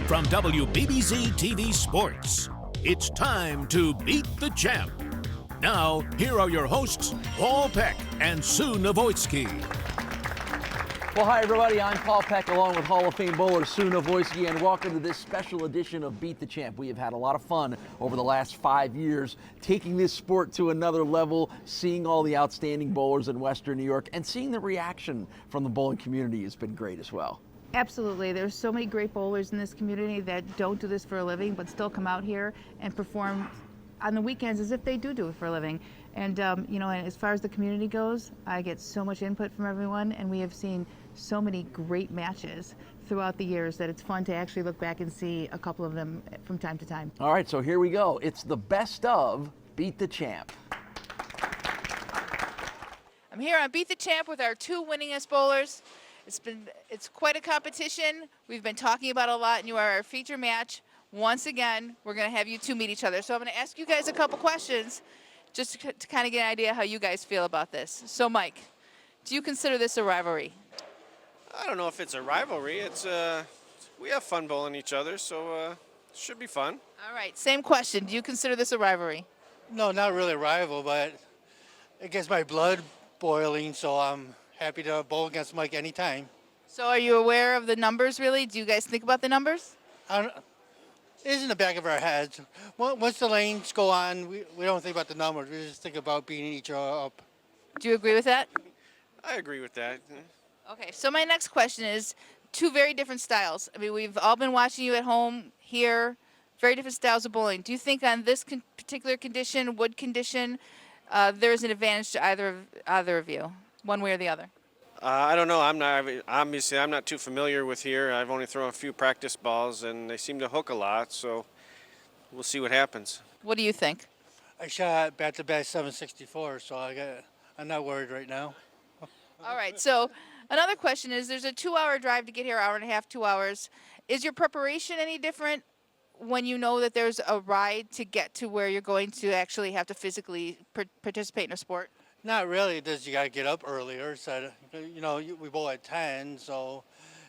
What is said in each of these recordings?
From WBBZ-TV Sports, it's time to beat the champ. Now, here are your hosts, Paul Peck and Sue Novoitsky. Well, hi, everybody. I'm Paul Peck, along with Hall of Fame bowler Sue Novoitsky, and welcome to this special edition of Beat the Champ. We have had a lot of fun over the last 5 years, taking this sport to another level, seeing all the outstanding bowlers in Western New York, and seeing the reaction from the bowling community has been great as well. Absolutely. There's so many great bowlers in this community that don't do this for a living, but still come out here and perform on the weekends as if they do it for a living. And, and as far as the community goes, I get so much input from everyone, and we have seen so many great matches throughout the years that it's fun to actually look back and see a couple of them from time to time. All right, so here we go. It's the best of Beat the Champ. I'm here on Beat the Champ with our two winningest bowlers. It's quite a competition. We've been talking about a lot, and you are our feature match. Once again, we're going to have you two meet each other. So I'm going to ask you guys a couple questions just to kind of get an idea how you guys feel about this. So, Mike, do you consider this a rivalry? I don't know if it's a rivalry. It's we have fun bowling each other, so it should be fun. All right, same question. Do you consider this a rivalry? No, not really a rival, but it gets my blood boiling, so I'm happy to bowl against Mike anytime. So are you aware of the numbers, really? Do you guys think about the numbers? It is in the back of our heads. Once the lanes go on, we don't think about the numbers. We just think about beating each other up. Do you agree with that? I agree with that. Okay, so my next question is two very different styles. I mean, we've all been watching you at home here, very different styles of bowling. Do you think on this particular condition, wood condition, there's an advantage to either of you, one way or the other? I don't know. I'm not too familiar with here. I've only thrown a few practice balls, and they seem to hook a lot, so we'll see what happens. What do you think? I shot back-to-back 764, so I'm not worried right now. All right, so another question is, there's a 2-hour drive to get here, hour and a half, 2 hours. Is your preparation any different when you know that there's a ride to get to where you're going to actually have to physically participate in a sport? Not really. Just you got to get up earlier. So, we bowl at 10, so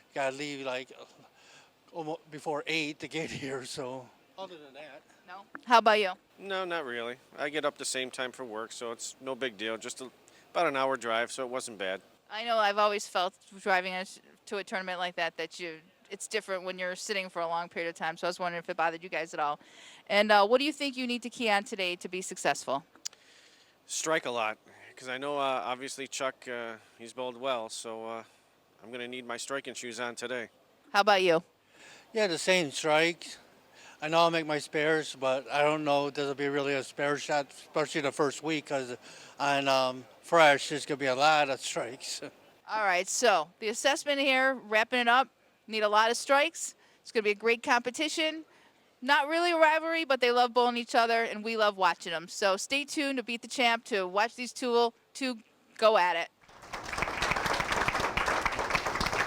you got to leave like almost before 8 to get here. So other than that. No? How about you? No, not really. I get up the same time for work, so it's no big deal. Just about an hour drive, so it wasn't bad. I know I've always felt driving to a tournament like that it's different when you're sitting for a long period of time, so I was wondering if it bothered you guys at all. And what do you think you need to key on today to be successful? Strike a lot, because I know obviously Chuck, he's bowled well, so I'm going to need my striking shoes on today. How about you? Yeah, the same strike. I know I'll make my spares, but I don't know if there'll be really a spare shot, especially the first week, because on fresh, there's going to be a lot of strikes. All right, so the assessment here, wrapping it up, need a lot of strikes. It's going to be a great competition. Not really a rivalry, but they love bowling each other, and we love watching them. So stay tuned to Beat the Champ to watch these two go at it.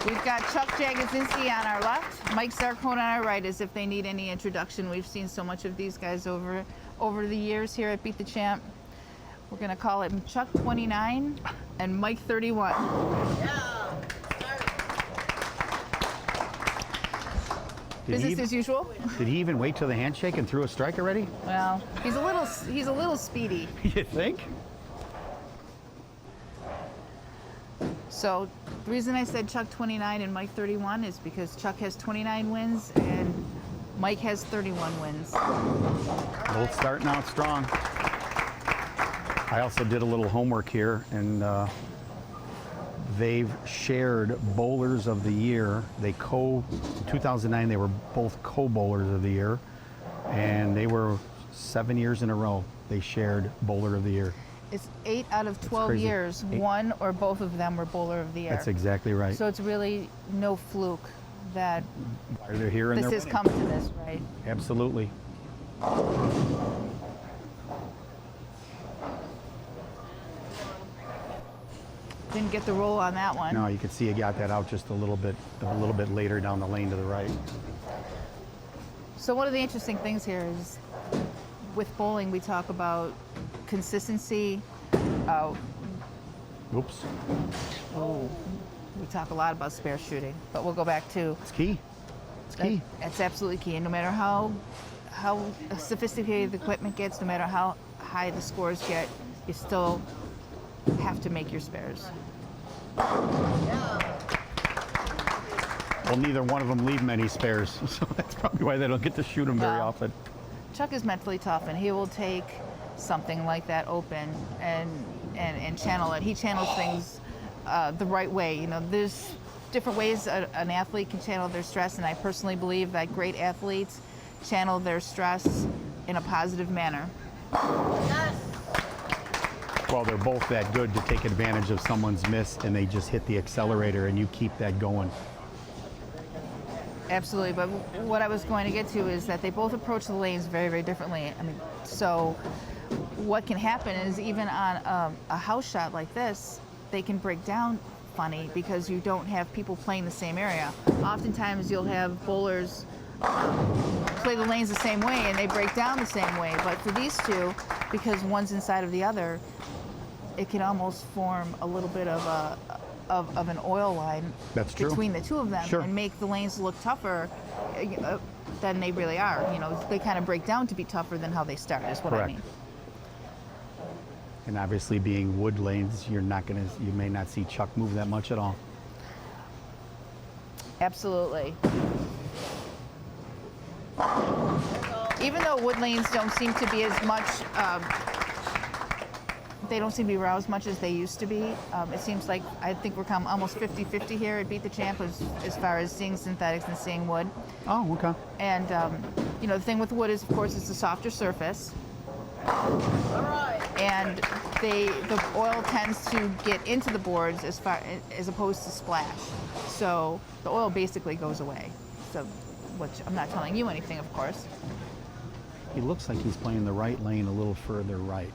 We've got Chuck Jagodzinski on our left, Mike Zarcone on our right, as if they need any introduction. We've seen so much of these guys over the years here at Beat the Champ. We're going to call it Chuck 29 and Mike 31. Yeah. Business as usual. Did he even wait till the handshake and threw a strike already? Well, he's a little speedy. You think? So the reason I said Chuck 29 and Mike 31 is because Chuck has 29 wins and Mike has 31 wins. Both starting out strong. I also did a little homework here, and they've shared bowlers of the year. In 2009, they were both co-bowlers of the year, and they were 7 years in a row. They shared bowler of the year. It's 8 out of 12 years, one or both of them were bowler of the year. That's exactly right. So it's really no fluke that they're here and this has come to this, right? Absolutely. Didn't get the roll on that one. No, you can see he got that out just a little bit later down the lane to the right. So one of the interesting things here is with bowling, we talk about consistency. Oops. Oh, we talk a lot about spare shooting, but we'll go back to It's key. It's key. That's absolutely key. And no matter how sophisticated the equipment gets, no matter how high the scores get, you still have to make your spares. Well, neither one of them leave many spares, so that's probably why they don't get to shoot them very often. Chuck is mentally tough, and he will take something like that open and channel it. He channels things the right way. You know, there's different ways an athlete can channel their stress, and I personally believe that great athletes channel their stress in a positive manner. Yes. Well, they're both that good to take advantage of someone's miss, and they just hit the accelerator, and you keep that going. Absolutely, but what I was going to get to is that they both approach the lanes very, very differently. I mean, so what can happen is even on a house shot like this, they can break down funny because you don't have people playing the same area. Oftentimes you'll have bowlers play the lanes the same way and they break down the same way, but for these two, because one's inside of the other, it can almost form a little bit of an oil line between the two of them and make the lanes look tougher than they really are. You know, they kind of break down to be tougher than how they start, is what I mean. And obviously being wood lanes, you may not see Chuck move that much at all. Absolutely. Even though wood lanes don't seem to be as much, they don't seem to be around as much as they used to be. It seems like I think we're almost 50-50 here at Beat the Champ as far as seeing synthetics and seeing wood. Oh, okay. And you know, the thing with wood is, of course, it's a softer surface. All right. And the oil tends to get into the boards as opposed to splash. So the oil basically goes away. So, which I'm not telling you anything, of course. He looks like he's playing the right lane a little further right.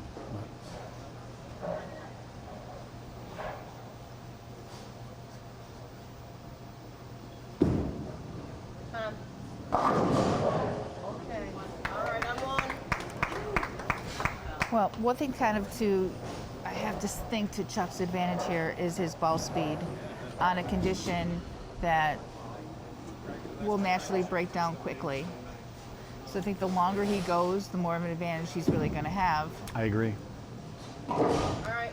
Okay. All right, I'm on. Well, one thing I have to think to Chuck's advantage here is his ball speed on a condition that will naturally break down quickly. So I think the longer he goes, the more of an advantage he's really going to have. I agree. All right.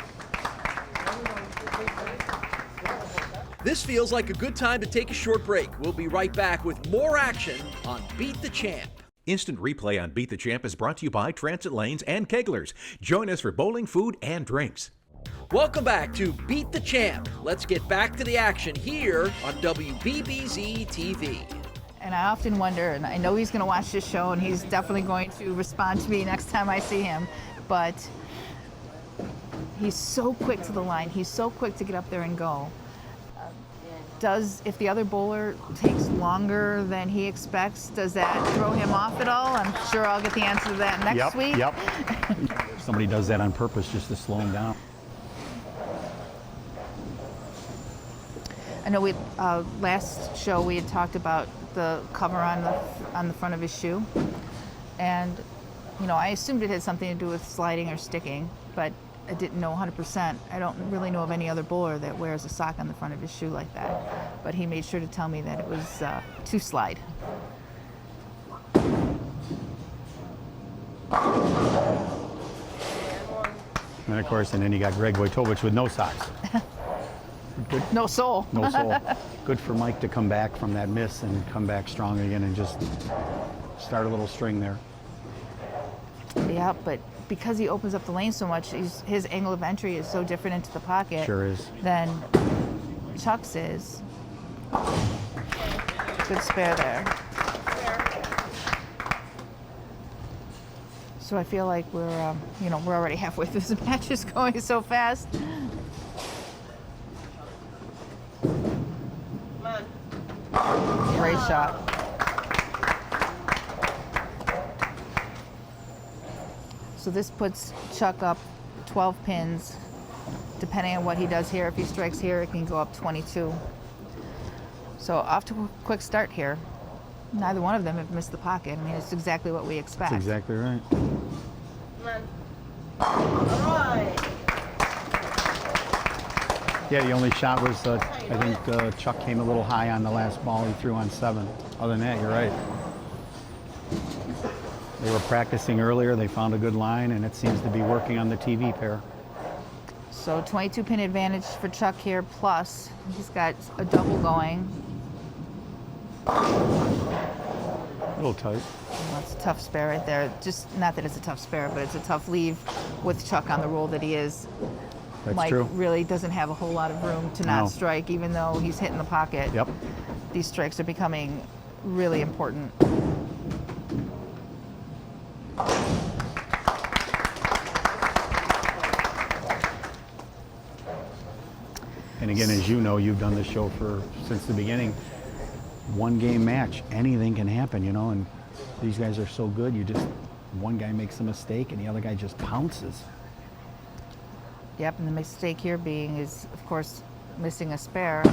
This feels like a good time to take a short break. We'll be right back with more action on Beat the Champ. Instant replay on Beat the Champ is brought to you by Transit Lanes and Keglers. Join us for bowling, food, and drinks. Welcome back to Beat the Champ. Let's get back to the action here on WBBZ-TV. And I often wonder, and I know he's going to watch this show, and he's definitely going to respond to me next time I see him, but he's so quick to the line. He's so quick to get up there and go. If the other bowler takes longer than he expects, does that throw him off at all? I'm sure I'll get the answer to that next week. Yep. Somebody does that on purpose just to slow him down. I know last show we had talked about the cover on the front of his shoe, and you know, I assumed it had something to do with sliding or sticking, but I didn't know 100%. I don't really know of any other bowler that wears a sock on the front of his shoe like that, but he made sure to tell me that it was to slide. And of course, and then you got Greg Wojtowicz with no socks. Good. No soul. No soul. Good for Mike to come back from that miss and come back strong again and just start a little string there. Yeah, but because he opens up the lane so much, his angle of entry is so different into the pocket than Chuck's is. Good spare there. So I feel like we're already halfway through this match. It's going so fast. Great shot. So this puts Chuck up 12 pins. Depending on what he does here, if he strikes here, it can go up 22. So off to a quick start here. Neither one of them have missed the pocket. I mean, it's exactly what we expect. That's exactly right. All right. Yeah, the only shot was, I think Chuck came a little high on the last ball he threw on 7. Other than that, you're right. They were practicing earlier, they found a good line, and it seems to be working on the TV pair. So 22-pin advantage for Chuck here, plus he's got a double going. A little tight. Well, it's a tough spare right there. Just not that it's a tough spare, but it's a tough leave with Chuck on the roll that he is. That's Mike true. really doesn't have a whole lot of room to not No. strike, even though he's hitting the pocket. Yep. These strikes are becoming really important. And again, as you know, you've done this show since the beginning. One game match, anything can happen, you know, and these guys are so good, one guy makes a mistake and the other guy just pounces. Yep, and the mistake here being is, of course, missing a spare.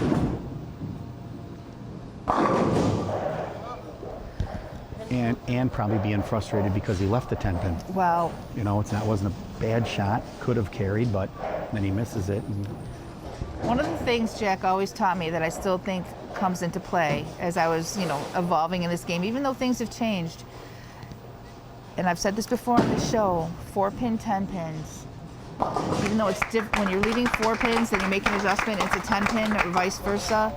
And probably being frustrated because he left the 10-pin. Well, You know, it wasn't a bad shot, could have carried, but then he misses it. And one of the things Jack always taught me that I still think comes into play as I was, evolving in this game, even though things have changed, and I've said this before on the show, 4-pin, 10-pins. Even though it's different, when you're leaving 4 pins and you're making an adjustment, it's a 10-pin or vice versa,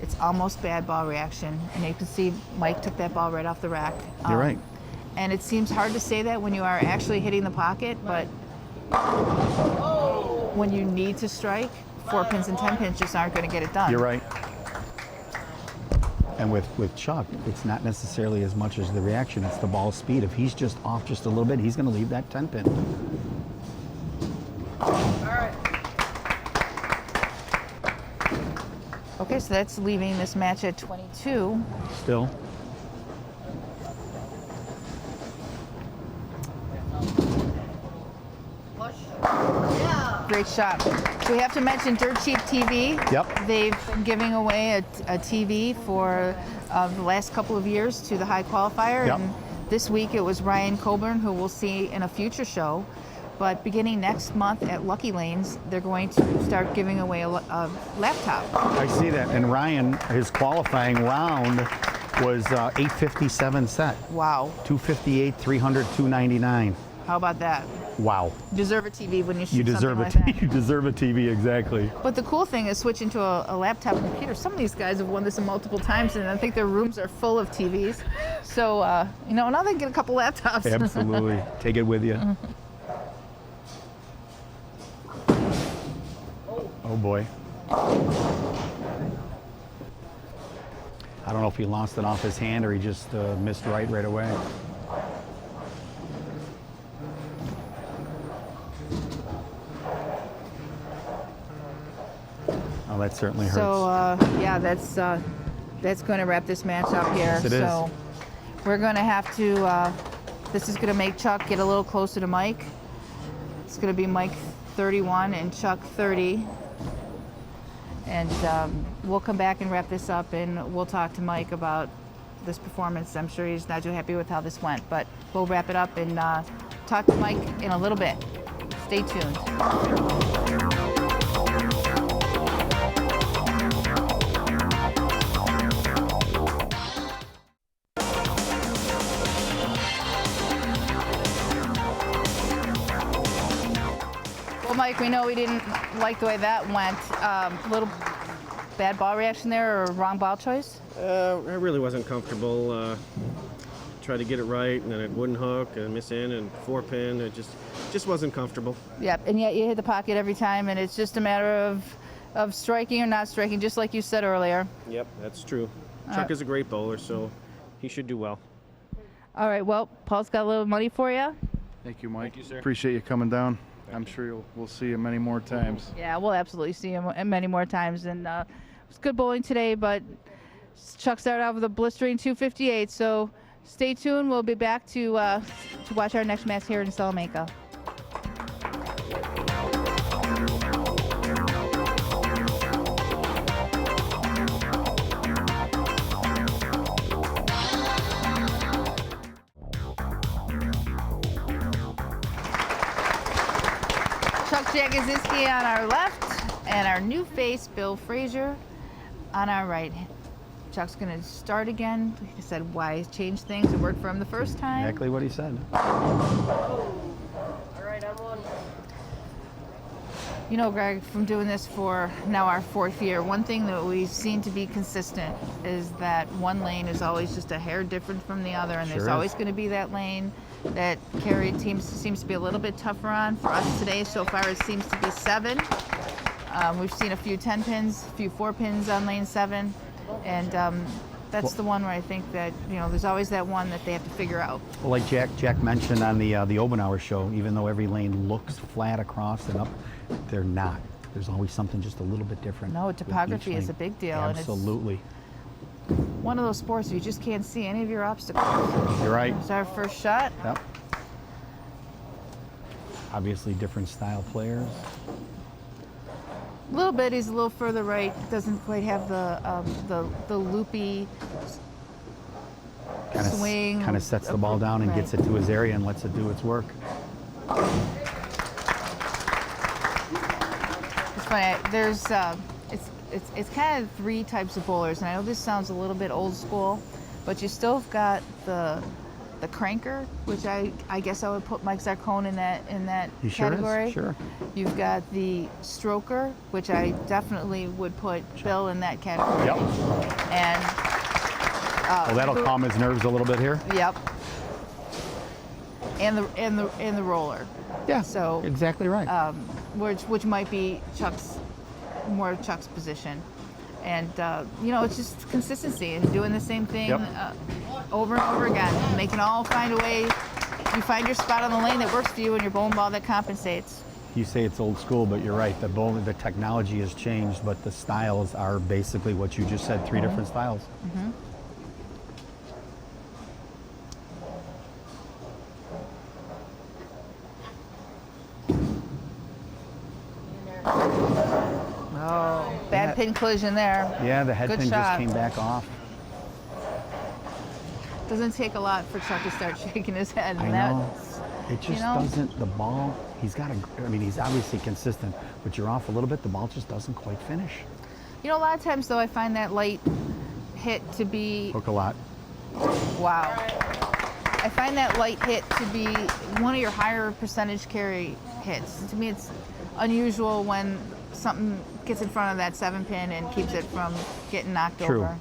it's almost bad ball reaction. And you can see Mike took that ball right off the rack. You're right. And it seems hard to say that when you are actually hitting the pocket, but when you need to strike, 4 pins and 10 pins just aren't going to get it done. You're right. And with Chuck, it's not necessarily as much as the reaction, it's the ball speed. If he's just off just a little bit, he's going to leave that 10-pin. All right. Okay, so that's leaving this match at 22. Still. Push. Yeah. Great shot. So we have to mention Dirt Cheap TV. Yep. They've been giving away a TV for the last couple of years to the high qualifier. Yep. And this week it was Ryan Coburn, who we'll see in a future show. But beginning next month at Lucky Lanes, they're going to start giving away a laptop. I see that. And Ryan, his qualifying round was 857 set. Wow. 258, 300, 299. How about that? Wow. Deserve a TV when you shoot You deserve something like that. You deserve a TV, exactly. But the cool thing is switching to a laptop computer. Some of these guys have won this multiple times, and I think their rooms are full of TVs. So, now they get a couple laptops. Absolutely. Take it with you. Oh boy. I don't know if he lost it off his hand or he just missed right away. Oh, that certainly hurts. So, that's going to wrap this match up here. Yes, it is. So we're going to have to, this is going to make Chuck get a little closer to Mike. It's going to be Mike 31 and Chuck 30. And we'll come back and wrap this up, and we'll talk to Mike about this performance. I'm sure he's not too happy with how this went, but we'll wrap it up and talk to Mike in a little bit. Stay tuned. Well, Mike, we know we didn't like the way that went. A little bad ball reaction there, or wrong ball choice? I really wasn't comfortable. Tried to get it right, and then it wouldn't hook, and miss in, and 4-pin. It just wasn't comfortable. Yep, and yet you hit the pocket every time, and it's just a matter of striking or not striking, just like you said earlier. Yep, that's true. Chuck is a great bowler, so he should do well. All right, well, Paul's got a little money for you. Thank you, Mike. Thank you, sir. Appreciate you coming down. I'm sure we'll see you many more times. Yeah, we'll absolutely see him many more times. And it was good bowling today, but Chuck started out with a blistering 258. So stay tuned. We'll be back to watch our next match here in Salamanca. Jagodzinski on our left, And our new face, Bill Frazier, on our right. Chuck's going to start again. He said why change things. It worked for him the first time. Exactly what he said. All right, I'm on. You know, Greg, from doing this for now our 4th year, one thing that we've seen to be consistent is that one lane is always just a hair different from the other, and Sure there's is. always going to be that lane that Carrie seems to be a little bit tougher on. For us today, so far, it seems to be 7. We've seen a few 10 pins, a few 4 pins on lane 7, and that's the one where I think that, you know, there's always that one that they have to figure out. Well, like Jack mentioned on the Obenauer show, even though every lane looks flat across and up, they're not. There's always something just a little bit different. No, with topography each is lane. a big deal. And Absolutely. it's one of those sports where you just can't see any of your obstacles. You're right. It's our first shot. Yep. Obviously different style players. A little bit. He's a little further right. Doesn't quite have the loopy swing. Kind of sets the ball down and gets it to his area and lets it do its work. It's funny. There's it's kind of 3 types of bowlers, and I know this sounds a little bit old school, but you still have got the cranker, which I guess I would put Mike Zarcone in that He sure category. is, sure. You've got the stroker, which I definitely would put Bill in that category. Yep. And Well, that'll calm his nerves a little bit here. Yep. And the roller. Yeah. So exactly right. which might be Chuck's position. And you know, it's just consistency and doing the same thing over and over again. And they can all find a way. You find your spot on the lane that works for you and your bowling ball that compensates. You say it's old school, but you're right. The technology has changed, but the styles are basically what you just said, 3 different styles. Mm-hmm. Oh, bad pin collision there. Yeah, the head Good pin shot. just came back off. Doesn't take a lot for Chuck to start shaking his head. I And know. that's, It just you know, doesn't, the ball, he's got I mean, he's obviously consistent, but you're off a little bit, the ball just doesn't quite finish. You know, a lot of times though, I find that light hit to be, Hook a lot. wow. I find that light hit to be one of your higher percentage carry hits. To me, it's unusual when something gets in front of that 7 pin and keeps it from getting knocked True. over.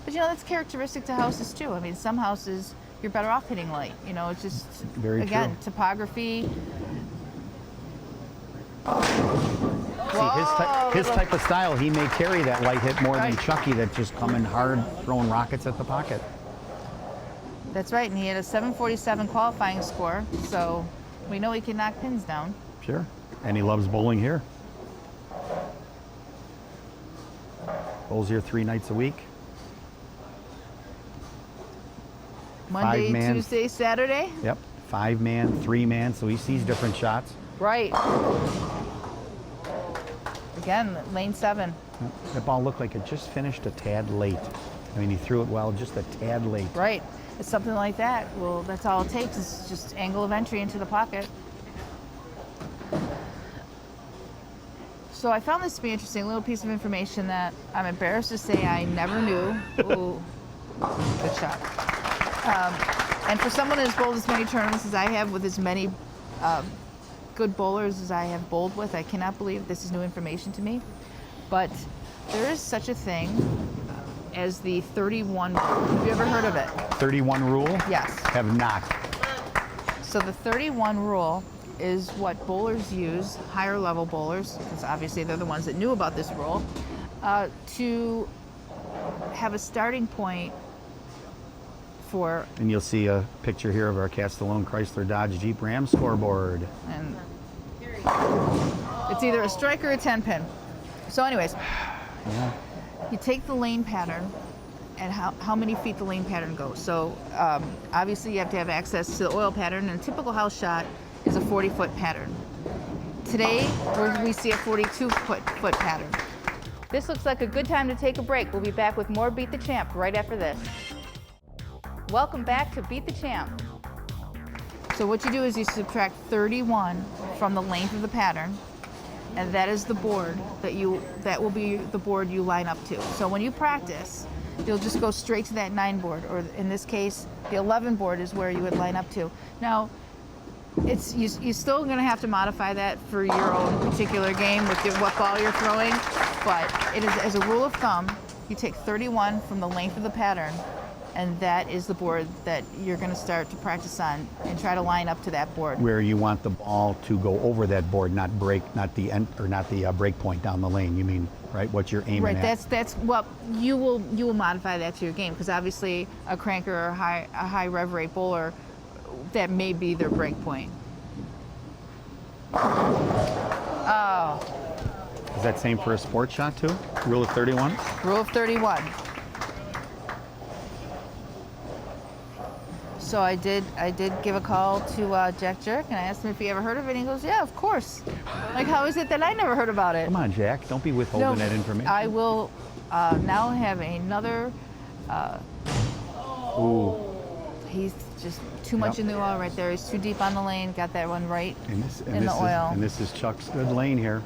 But you know, that's characteristic to houses too. I mean, some houses, you're better off hitting light. You know, it's just, Very again, true. topography. See, his type of style, he may carry that light hit more than Right. Chucky that's just coming hard, throwing rockets at the pocket. That's right, and he had a 747 qualifying score, so we know he can knock pins down. Sure. And he loves bowling here. Bowls here 3 nights a week. Monday, 5-man. Tuesday, Saturday. Yep. 5-man, 3-man, so he sees different shots. Right. Again, lane 7. That ball looked like it just finished a tad late. I mean, he threw it well, just a tad late. Right. It's something like that. Well, that's all it takes is just angle of entry into the pocket. So I found this to be interesting, a little piece of information that I'm embarrassed to say I never knew. Ooh, good shot. And for someone who's bowled as many tournaments as I have, with as many good bowlers as I have bowled with, I cannot believe this is new information to me. But there is such a thing as the 31 rule. Have you ever heard of it? 31 rule? Yes. Have not. So the 31 rule is what bowlers use, higher level bowlers, because obviously they're the ones that knew about this rule, to have a starting point for, And you'll see a picture here of our Castellone Chrysler Dodge Jeep Ram scoreboard. and it's either a strike or a 10 pin. So anyways, Yeah. you take the lane pattern and how many feet the lane pattern goes. So obviously you have to have access to the oil pattern, and a typical house shot is a 40-foot pattern. Today, we see a 42-foot pattern. This looks like a good time to take a break. We'll be back with more Beat the Champ right after this. Welcome back to Beat the Champ. So what you do is you subtract 31 from the length of the pattern, and that is the board that will be the board you line up to. So when you practice, you'll just go straight to that 9 board, or in this case, the 11 board is where you would line up to. Now, you're still going to have to modify that for your own particular game with what ball you're throwing, but it is, as a rule of thumb, you take 31 from the length of the pattern, and that is the board that you're going to start to practice on and try to line up to that board. Where you want the ball to go over that board, not the end, or not the break point down the lane. You mean, right? What you're aiming at. Right. That's what you will modify that to your game, because obviously a cranker or a high rev rate bowler, that may be their break point. Oh. Is that same for a sports shot too? Rule of 31? Rule of 31. So I did give a call to Jack Jerk, and I asked him if he ever heard of it, and he goes, yeah, of course. Like, how is it that I never heard about it? Come on, Jack, don't be withholding that information. I will now have another. Ooh. He's just too much in the oil right there. He's too deep on the lane. Got that one right in the oil. And this is Chuck's good lane here.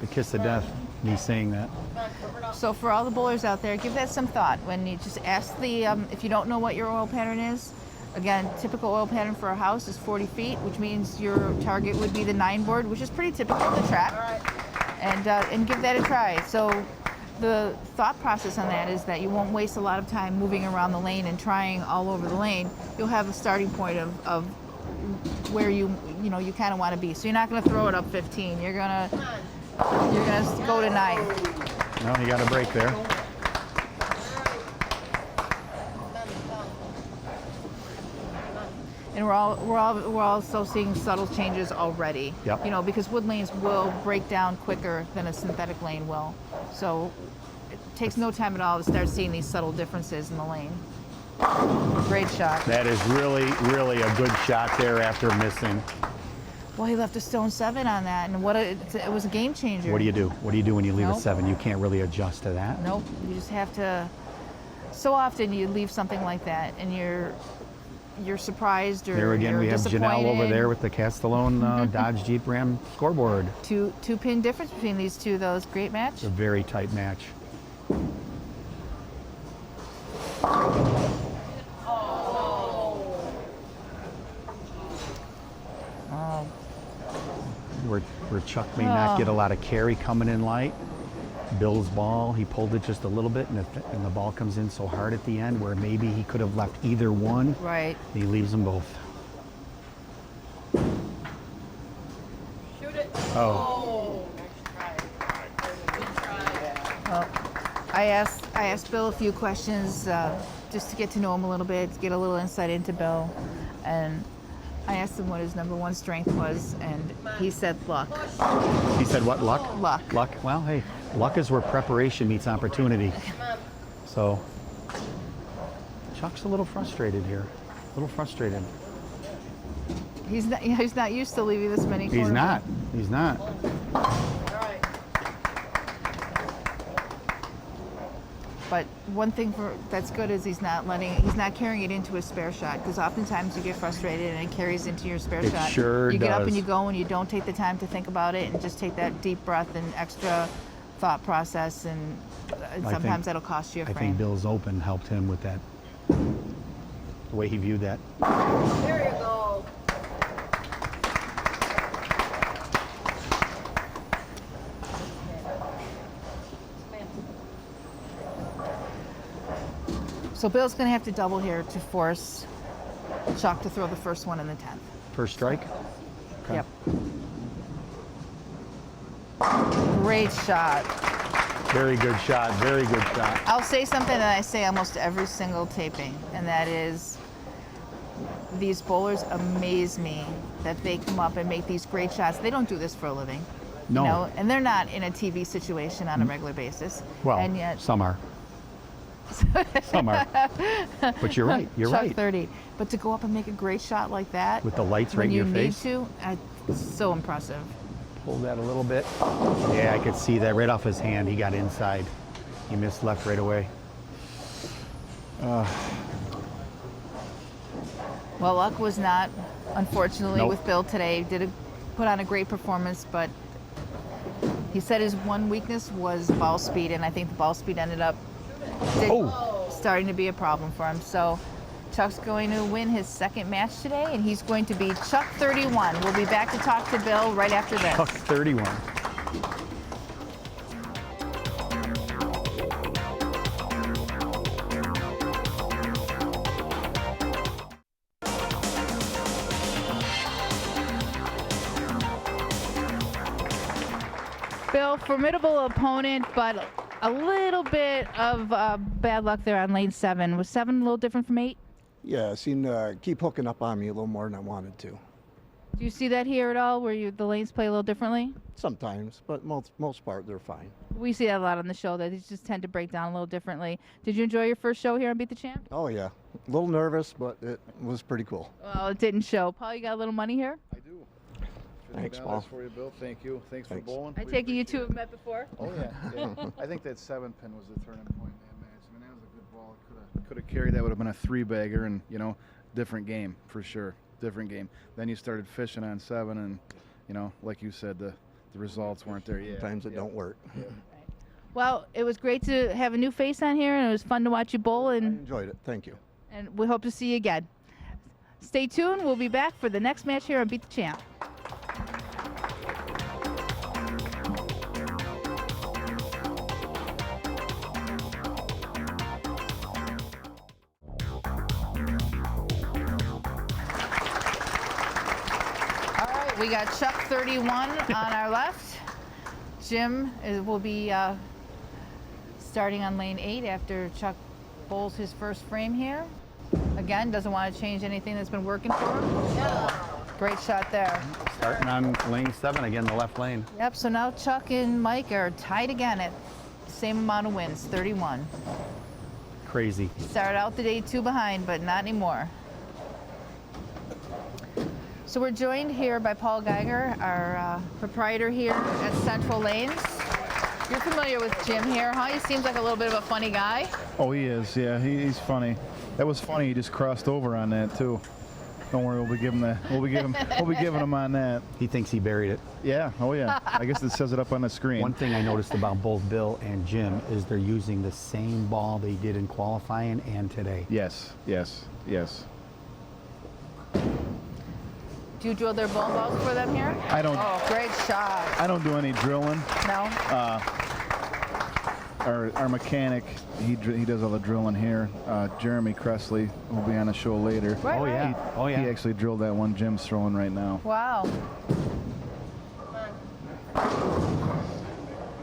The kiss of death, me saying that. So for all the bowlers out there, give that some thought. When you just ask if you don't know what your oil pattern is, again, typical oil pattern for a house is 40 feet, which means your target would be the 9 board, which is pretty typical of the track. And give that a try. So the thought process on that is that you won't waste a lot of time moving around the lane and trying all over the lane. You'll have a starting point of where you kind of want to be. So you're not going to throw it up 15. You're gonna go to 9. No, you got a break there. And we're also seeing subtle changes already. Yep. You know, because wood lanes will break down quicker than a synthetic lane will. So it takes no time at all to start seeing these subtle differences in the lane. Great shot. That is really, really a good shot there after missing. Well, he left a stone 7 on that, and it was a game changer. What do you do? What do you do when you leave Nope. a 7? You can't really adjust to that. Nope. You just have to. So often you leave something like that, and you're surprised or there again, you're we have Janelle over disappointed. there with the Castellone Dodge Jeep Ram scoreboard. Two pin difference between these two, though. It's a great match. It's a very tight match. Where Chuck may not get a lot of carry coming in light. Bill's ball, he pulled it just a little bit, and the ball comes in so hard at the end where maybe he could have left either one. Right. He leaves them both. Shoot it. Oh. Well, I asked Bill a few questions just to get to know him a little bit, to get a little insight into Bill, and I asked him what his number 1 strength was, and he said luck. He said what, luck? Luck. Luck, well, hey, luck is where preparation meets opportunity. So, Chuck's a little frustrated here, a little frustrated. He's not used to leaving this many corners. He's not. But one thing that's good is he's not carrying it into a spare shot, because oftentimes you get frustrated and it carries into your spare It shot. sure You get up does. and you go and you don't take the time to think about it and just take that deep breath and extra thought process, and sometimes that'll cost you a frame. I think Bill's open helped him with that, the way he viewed that. There you go. So Bill's going to have to double here to force Chuck to throw the first one in the 10th. First strike? Okay. Yep. Great shot. Very good shot, very good shot. I'll say something that I say almost every single taping, and that is, these bowlers amaze me that they come up and make these great shots. They don't do this for a living. No. You know, and they're not in a TV situation on a regular basis. Well, and yet, some are. Some are. But you're right, you're Chuck right. 30. But to go up and make a great shot like that, With the lights right in your face? when you need to, so impressive. Pull that a little bit. Yeah, I could see that right off his hand. He got inside. He missed left right away. Well, luck was not, unfortunately, Nope. with Bill today. Put on a great performance, but he said his one weakness was ball speed, and I think the ball speed ended up starting to be a problem for him. So Chuck's going to win his second match today, and he's going to be Chuck 31. We'll be back to talk to Bill right after this. Chuck 31. Bill, formidable opponent, but a little bit of bad luck there on lane 7. Was 7 a little different from 8? Yeah, seemed to keep hooking up on me a little more than I wanted to. Do you see that here at all, where the lanes play a little differently? Sometimes, but most part they're fine. We see that a lot on the show, that these just tend to break down a little differently. Did you enjoy your first show here on Beat the Champ? Oh yeah, a little nervous, but it was pretty cool. Well, it didn't show. Paul, you got a little money here? I do. Thanks, $50 Paul. for you, Bill. Thank you. Thanks for bowling. I take it you two have met before? Oh yeah. I think that 7-pin was the turning point in that match. I mean, that was a good ball. Could have carried. That would have been a 3-bagger, and different game for sure. Different game. Then you started fishing on 7, and like you said, the results weren't there yet. Sometimes it don't work. Yeah. Well, it was great to have a new face on here, and it was fun to watch you bowl, I and enjoyed it. Thank you. we hope to see you again. Stay tuned. We'll be back for the next match here on Beat the Champ. We got Chuck 31 on our left. Jim will be starting on lane 8 after Chuck bowls his first frame here. Again, doesn't want to change anything that's been working for him. Yeah. Great shot there. Starting on lane 7 again, the left lane. Yep, so now Chuck and Mike are tied again at the same amount of wins, 31. Crazy. Started out the day 2 behind, but not anymore. So we're joined here by Paul Geiger, our proprietor here at Central Lanes. You're familiar with Jim here, huh? He seems like a little bit of a funny guy. Oh, he is. Yeah, he's funny. That was funny. He just crossed over on that too. Don't worry, we'll be giving him on that. He thinks he buried it. Yeah. Oh yeah. I guess it says it up on the screen. One thing I noticed about both Bill and Jim is they're using the same ball they did in qualifying and today. Yes. Yes. Yes. Do you drill their bowling balls for them here? I don't. Oh, great shot. I don't do any drilling. No? Our mechanic, he does all the drilling here. Jeremy Cressley will be on the show later. Right, Oh yeah. Oh yeah. He actually drilled that one Jim's throwing right now. Wow.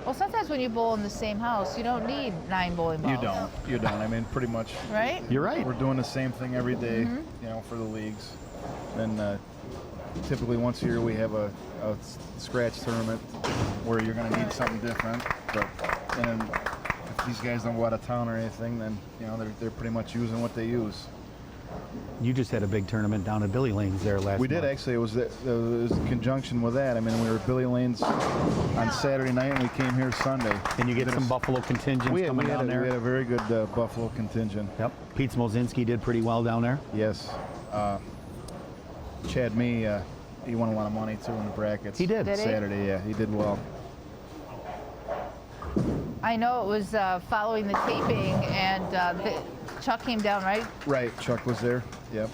Well, sometimes when you bowl in the same house, you don't need 9 bowling balls. You don't. I mean, pretty much. Right? You're right. We're doing the same thing every day, for the leagues. And typically once a year we have a scratch tournament where you're going to need something different. And if these guys don't go out of town or anything, then they're pretty much using what they use. You just had a big tournament down at Billy Lane's there last We did month. actually. It was in conjunction with that. I mean, we were at Billy Lane's on Saturday night, and we came here Sunday. And you get some Buffalo contingents coming down there. We had a very good Buffalo contingent. Yep. Pete Smolzinski did pretty well down there. Yes. Chad Mee, he won a lot of money too in the brackets. He did. Did he? Saturday, yeah, he did well. I know it was following the taping, and Chuck came down, right? Right, Chuck was there. Yep.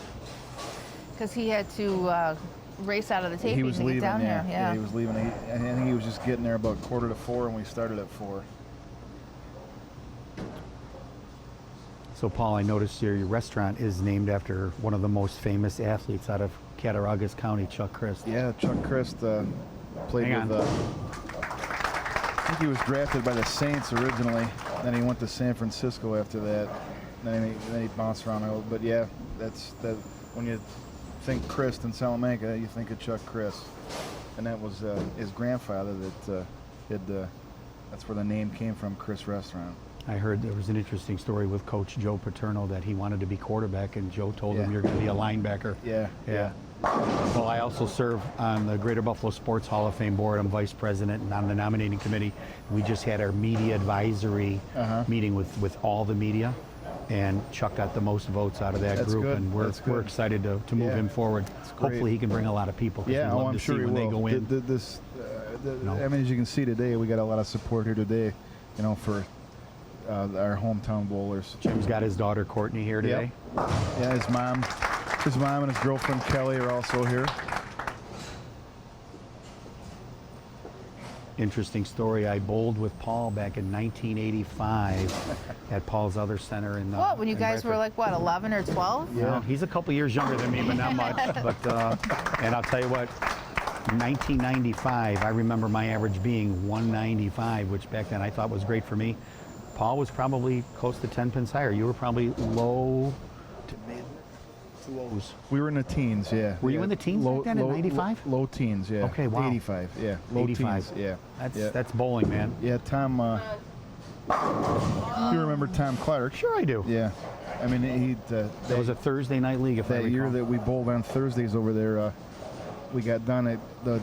Because he had to race out of the taping He was to leaving. get down Yeah. here. Yeah. He was leaving. I think he was just getting there about 3:45, and we started at 4. So Paul, I noticed your restaurant is named after one of the most famous athletes out of Cattaraugus County, Chuck Christ. Yeah, Chuck Christ played Hang with. on. I think he was drafted by the Saints originally. Then he went to San Francisco after that. Then he bounced around a little. But yeah, that's when you think Christ in Salamanca, you think of Chuck Christ, and that was his grandfather that's where the name came from, Chris Restaurant. I heard there was an interesting story with Coach Joe Paterno that he wanted to be quarterback, and Joe told him, Yeah. "You're going to be a linebacker." Yeah. Well, I also serve on the Greater Buffalo Sports Hall of Fame board. I'm vice president and on the nominating committee. We just had our media advisory meeting with all the media, and Chuck got the most votes out of that That's group, good. and That's we're good. excited to move Yeah. him forward. great. Hopefully he can bring a lot of people. 'Cause we love I'm to sure see he when will. they go in. I mean, as you can see today, we got a lot of support here today, you know, for our hometown bowlers. Jim's got his daughter Courtney here today. Yep. Yeah, his mom and his girlfriend Kelly are also here. Interesting story. I bowled with Paul back in 1985 at Paul's other center in. What? When you in guys were Bradford. like what, 11 or 12? Yeah, well, he's a couple years younger than me, but not much. But and I'll tell you what, 1995, I remember my average being 195, which back then I thought was great for me. Paul was probably close to 10 pins higher. You were probably low to mid 2Os. We were in the teens, yeah. Were you in the teens back then in 95? Low teens, yeah. Okay, wow. 85, yeah. Low 85. teens, yeah. That's bowling, man. Yeah, Tom, you remember Tom Clark? Sure I do. Yeah. I mean, that was a Thursday night league, if I that recall. year that we bowled on Thursdays over there, we got done at the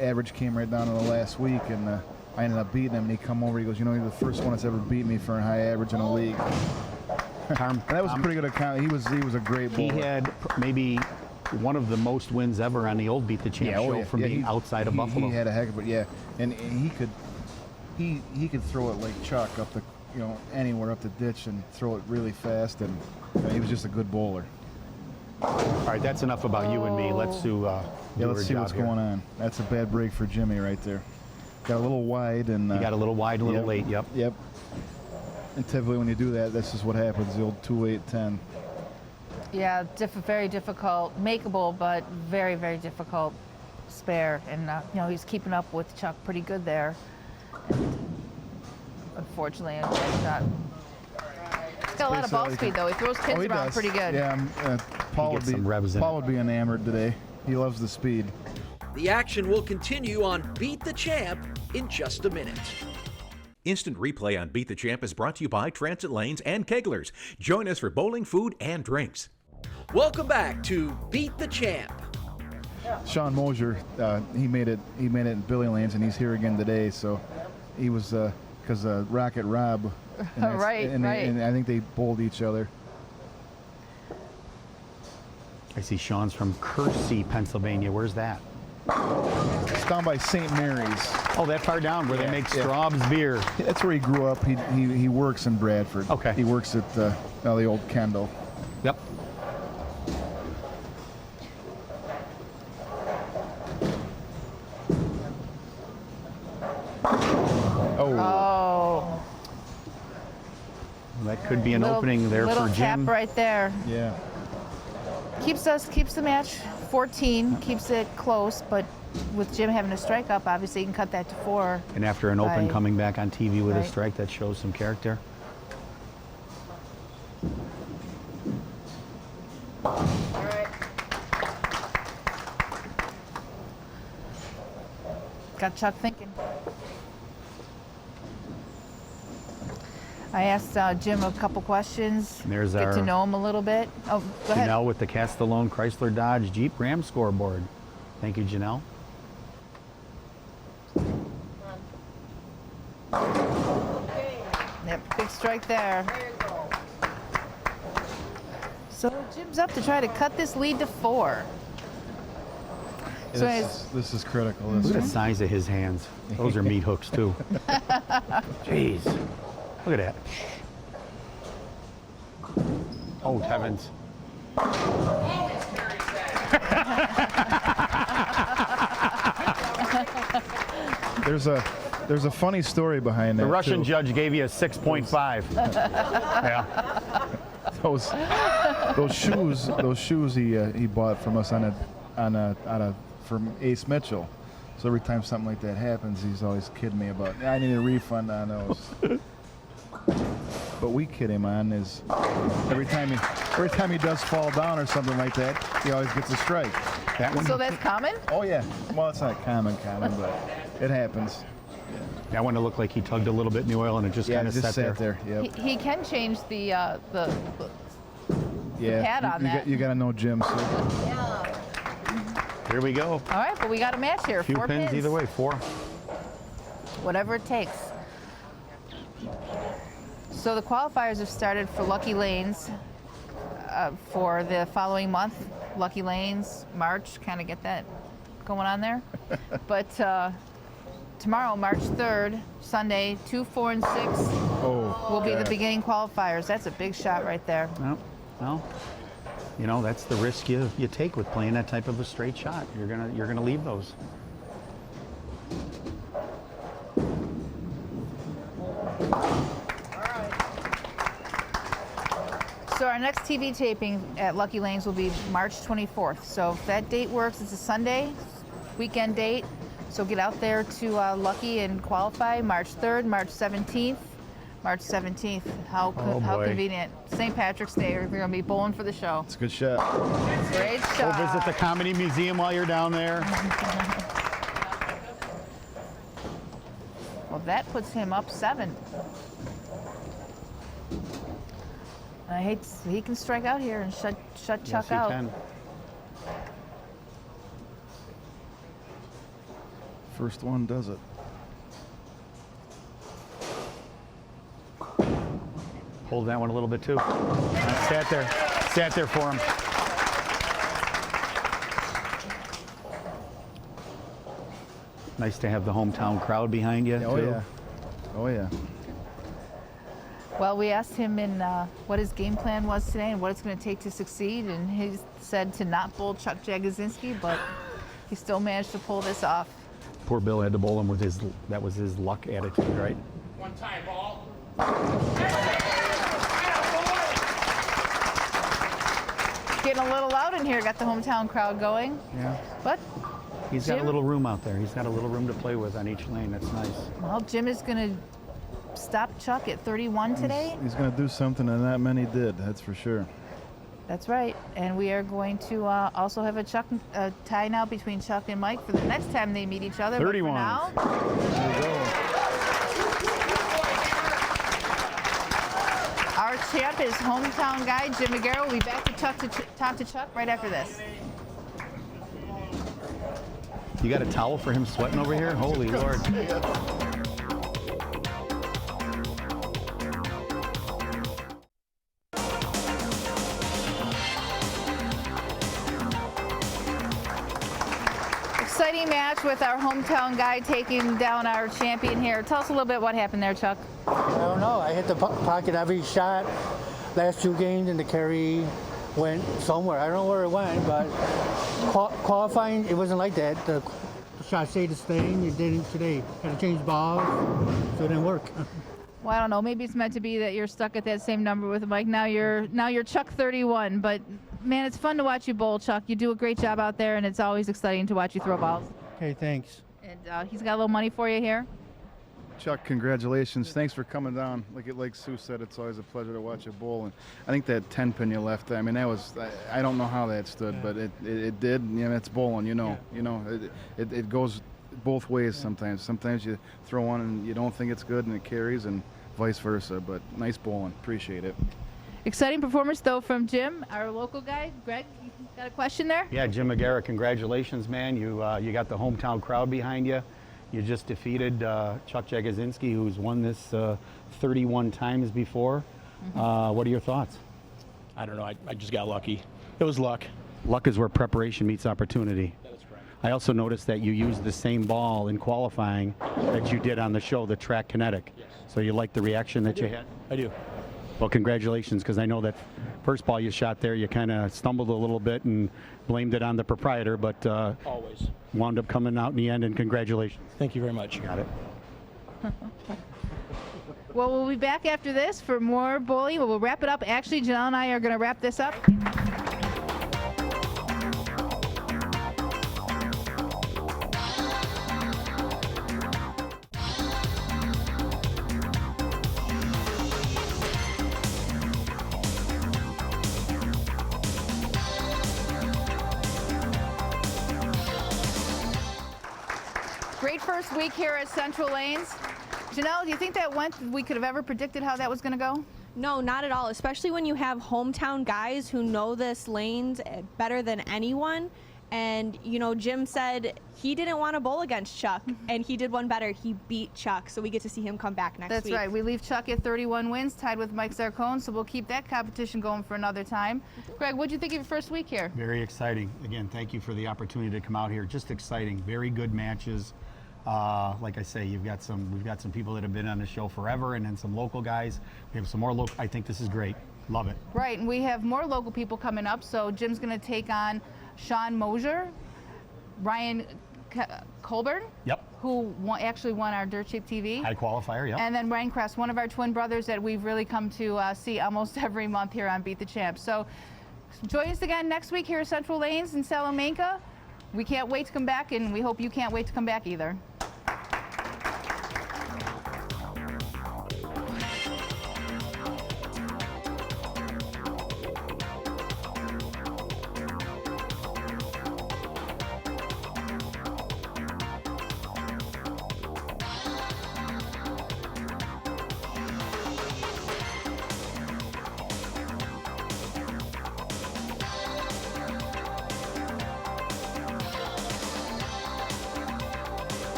average came right down to the last week, and I ended up beating him. And he come over, he goes, you know, you're the first one that's ever beat me for a high average in a league. And that was a pretty good account. He was a great bowler. He had maybe one of the most wins ever on the old Beat the Champ show from being outside of Buffalo. He had a heck of it, yeah. And he could throw it like Chuck up the, you know, anywhere up the ditch and throw it really fast, and he was just a good bowler. All right, that's enough about you and me. Let's do let's see what's going on. That's a bad break for Jimmy right there. Got a little wide, and you got a little wide, a little late. Yep. Yep. And typically when you do that, this is what happens. The old 2-8-10. Yeah, very difficult, makeable, but very, very difficult spare. And you know, he's keeping up with Chuck pretty good there. And unfortunately, a bad shot. He's got a lot of ball speed, though. He throws pins around does. pretty good. Yeah, Paul would be enamored today. He loves the speed. The action will continue on Beat the Champ in just a minute. Instant replay on Beat the Champ is brought to you by Transit Lanes and Keglers. Join us for bowling, food, and drinks. Welcome back to Beat the Champ. Sean Moser, he made it in Billy Lanes, and he's here again today. So he was because Rocket Rob, and right. And I think they bowled each other. I see Sean's from Kersey, Pennsylvania. Where's that? It's down by St. Mary's. Oh, that far down where they make Straub's beer. That's where he grew up. He works in Bradford. Okay. He works at the old Kendall. Yep. Oh. That could be an opening there little for Jim. tap right there. Yeah. Keeps the match 14, keeps it close, but with Jim having a strike up, obviously he can cut that to 4. And after an open Right. coming back on TV with a Right. strike, that shows some character. Got Chuck thinking. I asked Jim a couple questions. And there's get our to know him a little bit. Oh, go ahead. Janelle with the Castellone Chrysler Dodge Jeep Ram scoreboard. Thank you, Janelle. Yep, big strike there. So Jim's up to try to cut this lead to 4. So This is critical. Look at the size of his hands. Those are meat hooks, too. Jeez. Look at that. Oh, heavens. There's a funny story behind that. The Russian too. judge gave you a 6.5. Yeah. Those shoes he bought from us from Ace Mitchell. So every time something like that happens, he's always kidding me about, I need a refund on those. But we kid him on is every time he does fall down or something like that, he always gets a strike. That one, So that's common? Oh yeah. Well, it's not common, but it happens. that one looked like he tugged a little bit in the oil and it just Yeah, kind it of just sat sat there. Yep. He can change the pad on that. You got to know Jim. So. Here we go. All right, but we got a match here. Few 4 pins either way, 4. Whatever it takes. So the qualifiers have started for Lucky Lanes for the following month. Lucky Lanes, March, kind of get that going on there. But tomorrow, March 3rd, Sunday, 2, 4, and 6 will be the beginning qualifiers. That's a big shot right there. Well, you know, that's the risk you take with playing that type of a straight shot. You're gonna leave those. So our next TV taping at Lucky Lanes will be March 24th. So if that date works, it's a Sunday, weekend date. So get out there to Lucky and qualify March 3rd, March 17th. March 17th, how convenient. St. Patrick's Day, we're going to be bowling for the show. It's a good shot. Great shot. Go visit the Comedy Museum while you're down there. Well, that puts him up 7. He can strike out here and shut Chuck out. Yes, he can. First one does it. Hold that one a little bit too. Sat there for him. Nice to have the hometown crowd behind you Oh too. yeah. Oh yeah. Well, we asked him in what his game plan was today and what it's going to take to succeed, and he said to not bowl Chuck Jagodzinski, but he still managed to pull this off. Poor Bill had to bowl him with that was his luck attitude, right? One time ball. Getting a little loud in here, got the hometown crowd going. Yeah. But He's got a little room out there. He's got a little room to play with on each lane. That's nice. Well, Jim is going to stop Chuck at 31 today. He's going to do something and not many did, that's for sure. That's right. And we are going to also have a tie now between Chuck and Mike for the next time they meet each other. 31. But for now, There you go. our champ is hometown guy Jim Margara. We'll be back to talk to Chuck right after this. You got a towel for him sweating over here? Holy Lord. Exciting match with our hometown guy taking down our champion here. Tell us a little bit what happened there, Chuck. I don't know. I hit the pocket every shot. Last 2 games, and the carry went somewhere. I don't know where it went, but qualifying, it wasn't like that. The shot stayed the same. It didn't today. Had to change balls, so it didn't work. Well, I don't know. Maybe it's meant to be that you're stuck at that same number with Mike. Now you're Chuck 31. But man, it's fun to watch you bowl, Chuck. You do a great job out there, and it's always exciting to watch you throw balls. Okay, thanks. And he's got a little money for you here. Chuck, congratulations. Thanks for coming down. Like Sue said, it's always a pleasure to watch you bowl. And I think that 10 pin you left, I mean, that was, I don't know how that stood, but it did. You know, it's bowling, you know. It goes both ways sometimes. Sometimes you throw one and you don't think it's good and it carries, and vice versa. But nice bowling. Appreciate it. Exciting performance, though, from Jim, our local guy. Greg, you got a question there? Yeah, Jim Margara, congratulations, man. You got the hometown crowd behind you. You just defeated Chuck Jagodzinski, who's won this 31 times before. What are your thoughts? I don't know. I just got lucky. It was luck. Luck is where preparation meets opportunity. That is correct. I also noticed that you used the same ball in qualifying that you did on the show, the Track Kinetic. Yes. So you like the reaction that you had? I do. Well, congratulations, because I know that first ball you shot there, you kind of stumbled a little bit and blamed it on the proprietor, but Always. wound up coming out in the end, and congratulations. Thank you very much. Got it. Well, we'll be back after this for more bowling. We'll wrap it up. Actually, Janelle and I are going to wrap this up. Great first week here at Central Lanes. Janelle, do you think we could have ever predicted how that was going to go? No, not at all, especially when you have hometown guys who know this lanes better than anyone. And, you know, Jim said he didn't want to bowl against Chuck, and he did one better. He beat Chuck, so we get to see him come back next week. That's right. We leave Chuck at 31 wins, tied with Mike Zarcone, so we'll keep that competition going for another time. Greg, what did you think of your first week here? Very exciting. Again, thank you for the opportunity to come out here. Just exciting. Very good matches. Like I say, we've got some people that have been on the show forever, and then some local guys. We have some more local. I think this is great. Love it. Right, and we have more local people coming up. So Jim's going to take on Sean Moser, Ryan Colburn, Yep. who actually won our Dirt Cheap TV. High qualifier, yep. And then Ryan Kress, one of our twin brothers that we've really come to see almost every month here on Beat the Champ. So join us again next week here at Central Lanes in Salamanca. We can't wait to come back, and we hope you can't wait to come back either.